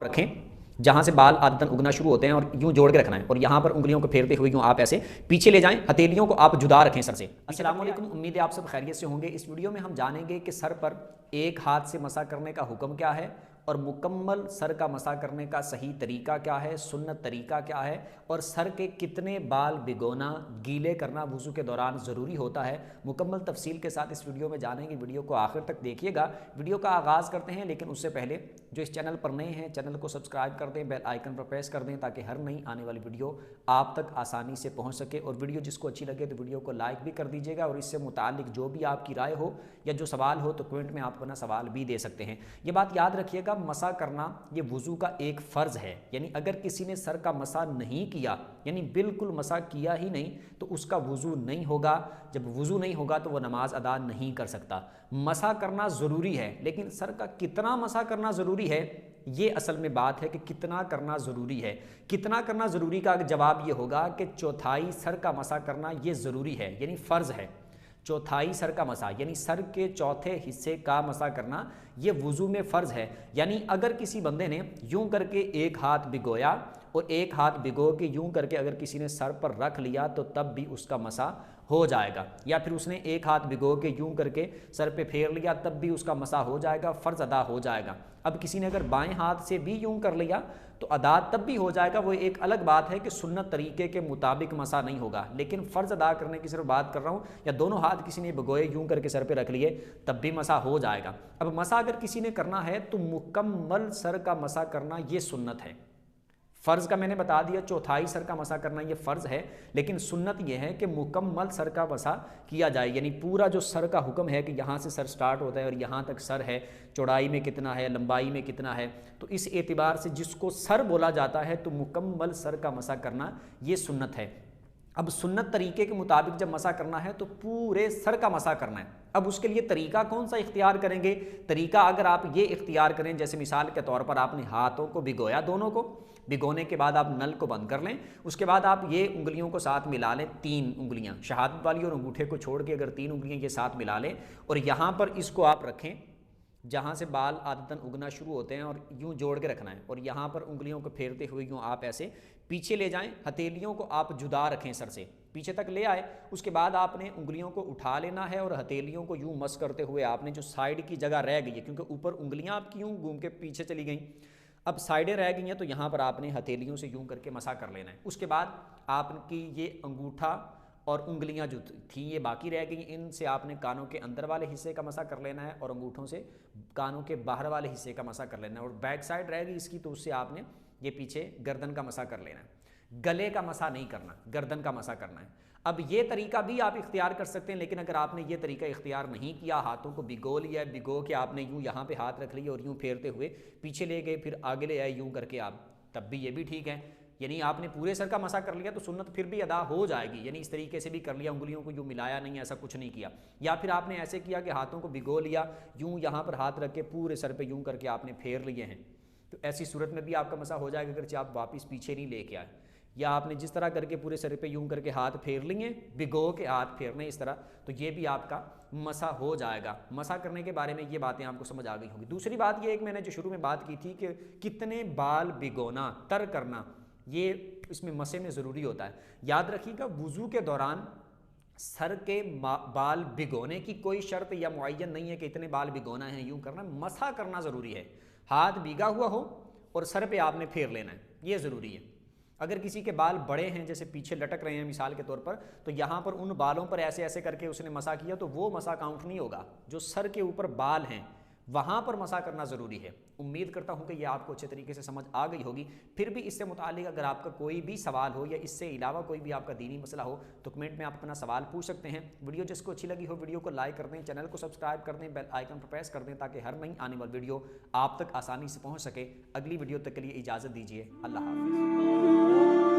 रखें जहां से बाल आदतन उगना शुरू होते हैं और यूं जोड़ के रखना है और यहां पर उंगलियों को फेरते हुए यूं आप ऐसे पीछे ले जाएं, हथेलियों को आप जुदा रखें सर से। अस्सलाम वालेकुम, उम्मीद है आप सब खैरियत से होंगे। इस वीडियो में हम जानेंगे कि सर पर एक हाथ से मसा करने का हुक्म क्या है और मुकम्मल सर का मसा करने का सही तरीका क्या है, सुन्नत तरीका क्या है और सर के कितने बाल भिगोना, गीले करना वुज़ू के दौरान ज़रूरी होता है। मुकम्मल तफसील के साथ इस वीडियो में जानेंगे। वीडियो को आखिर तक देखिएगा। वीडियो का आगाज़ करते हैं, लेकिन उससे पहले जो इस चैनल पर नए हैं चैनल को सब्सक्राइब कर दें, बेल आइकन पर प्रेस कर दें ताकि हर नई आने वाली वीडियो आप तक आसानी से पहुँच सके। और वीडियो जिसको अच्छी लगे तो वीडियो को लाइक भी कर दीजिएगा और इससे मुताल्लिक जो भी आपकी राय हो या जो सवाल हो तो कमेंट में आप अपना सवाल भी दे सकते हैं। ये बात याद रखिएगा, मसा करना ये वुज़ू का एक फ़र्ज़ है। यानी अगर किसी ने सर का मसा नहीं किया, यानी बिल्कुल मसा किया ही नहीं, तो उसका वुज़ू नहीं होगा। जब वुज़ू नहीं होगा तो वह नमाज अदा नहीं कर सकता। मसा करना ज़रूरी है, लेकिन सर का कितना मसा करना ज़रूरी है, ये असल में बात है कि कितना करना ज़रूरी है। कितना करना ज़रूरी का जवाब ये होगा कि चौथाई सर का मसा करना ये ज़रूरी है, यानी फ़र्ज़ है। चौथाई सर का मसा यानी सर के चौथे हिस्से का मसा करना ये वुज़ू में फ़र्ज़ है। यानी अगर किसी बंदे ने यूं करके एक हाथ भिगोया और एक हाथ भिगो के यूं करके अगर किसी ने सर पर रख लिया तो तब भी उसका मसा हो जाएगा। या फिर उसने एक हाथ भिगो के यूं करके सर पे फेर लिया तब भी उसका मसा हो जाएगा, फ़र्ज़ अदा हो जाएगा। अब किसी ने अगर बाएं हाथ से भी यूं कर लिया तो अदा तब भी हो जाएगा। वो एक अलग बात है कि सुन्नत तरीके के मुताबिक मसा नहीं होगा, लेकिन फ़र्ज़ अदा करने की सिर्फ बात कर रहा हूँ। या दोनों हाथ किसी ने भिगोए यूं करके सर पे रख लिए तब भी मसा हो जाएगा। अब मसा अगर किसी ने करना है तो मुकम्मल सर का मसा करना ये सुन्नत है। फ़र्ज़ का मैंने बता दिया, चौथाई सर का मसा करना ये फ़र्ज़ है, लेकिन सुन्नत ये है कि मुकम्मल सर का मसा किया जाए। यानी पूरा जो सर का हुक्म है कि यहाँ से सर स्टार्ट होता है और यहाँ तक सर है, चौड़ाई में कितना है, लंबाई में कितना है, तो इस एतबार से जिसको सर बोला जाता है तो मुकम्मल सर का मसा करना ये सुन्नत है। अब सुन्नत तरीके के मुताबिक जब मसा करना है तो पूरे सर का मसा करना है। अब उसके लिए तरीका कौन सा इख्तियार करेंगे? तरीका अगर आप ये इख्तियार करें, जैसे मिसाल के तौर पर आपने हाथों को भिगोया, दोनों को भिगोने के बाद आप नल को बंद कर लें। उसके बाद आप ये उंगलियों को साथ मिला लें, 3 उंगलियां शहादत वाली और अंगूठे को छोड़ के अगर 3 उंगलियां ये साथ मिला लें और यहाँ पर इसको आप रखें जहाँ से बाल आदतन उगना शुरू होते हैं और यूं जोड़ के रखना है और यहाँ पर उंगलियों को फेरते हुए यूं आप ऐसे पीछे ले जाएं, हथेलियों को आप जुदा रखें, सर से पीछे तक ले आए। उसके बाद आपने उंगलियों को उठा लेना है और हथेलियों को यूं मस करते हुए आपने जो साइड की जगह रह गई है, क्योंकि ऊपर उंगलियां आपकी यूं घूम के पीछे चली गई, अब साइडें रह गई हैं, तो यहाँ पर आपने हथेलियों से यूं करके मसा कर लेना है। उसके बाद आपकी ये अंगूठा और उंगलियां जो थी ये बाकी रह गई, इनसे आपने कानों के अंदर वाले हिस्से का मसा कर लेना है और अंगूठों से कानों के बाहर वाले हिस्से का मसा कर लेना है। और बैक साइड रह गई इसकी, तो उससे आपने ये पीछे गर्दन का मसा कर लेना है। गले का मसा नहीं करना, गर्दन का मसा करना है। अब ये तरीका भी आप इख्तियार कर सकते हैं, लेकिन अगर आपने ये तरीका इख्तियार नहीं किया, हाथों को भिगो लिया, भिगो के आपने यूं यहाँ पे हाथ रख लिए और यूं फेरते हुए पीछे ले गए, फिर आगे ले आए यूं करके आप, तब भी ये भी ठीक है। यानी आपने पूरे सर का मसा कर लिया तो सुन्नत फिर भी अदा हो जाएगी। यानी इस तरीके से भी कर लिया, उंगलियों को यूं मिलाया नहीं, ऐसा कुछ नहीं किया। या फिर आपने ऐसे किया कि हाथों को भिगो लिया, यूं यहाँ पर हाथ रख के पूरे सर पे यूं करके आपने फेर लिए हैं, तो ऐसी सूरत में भी आपका मसा हो जाएगा अगर आप वापस पीछे नहीं लेके आए। या आपने जिस तरह करके पूरे सर पे यूं करके हाथ फेर लिए, भिगो के हाथ फेरने इस तरह, तो ये भी आपका मसा हो जाएगा। मसा करने के बारे में ये बातें आपको समझ आ गई होगी। दूसरी बात ये, एक मैंने जो शुरू में बात की थी कि कितने बाल भिगोना, तर करना, ये इसमें मसे में ज़रूरी होता है। याद रखिएगा, वुज़ू के दौरान सर के बाल भिगोने की कोई शर्त या मुअय्यन नहीं है कि इतने बाल भिगोना है, यूं करना, मसा करना ज़रूरी है। हाथ भीगा हुआ हो और सर पे आपने फेर लेना है, ये ज़रूरी है। अगर किसी के बाल बड़े हैं, जैसे पीछे लटक रहे हैं मिसाल के तौर पर, तो यहाँ पर उन बालों पर ऐसे ऐसे करके उसने मसा किया तो वो मसा काउंट नहीं होगा। जो सर के ऊपर बाल हैं वहाँ पर मसा करना ज़रूरी है। उम्मीद करता हूँ कि ये आपको अच्छे तरीके से समझ आ गई होगी। फिर भी इससे मुतालिक अगर आपका कोई भी सवाल हो या इससे अलावा कोई भी आपका दीनी मसला हो तो कमेंट में आप अपना सवाल पूछ सकते हैं। वीडियो जिसको अच्छी लगी हो वीडियो को लाइक कर दें, चैनल को सब्सक्राइब कर दें, बेल आइकन पर प्रेस कर दें ताकि हर नई आने वाली वीडियो आप तक आसानी से पहुँच सके। अगली वीडियो तक के लिए इजाज़त दीजिए। अल्लाह हाफ़िज़।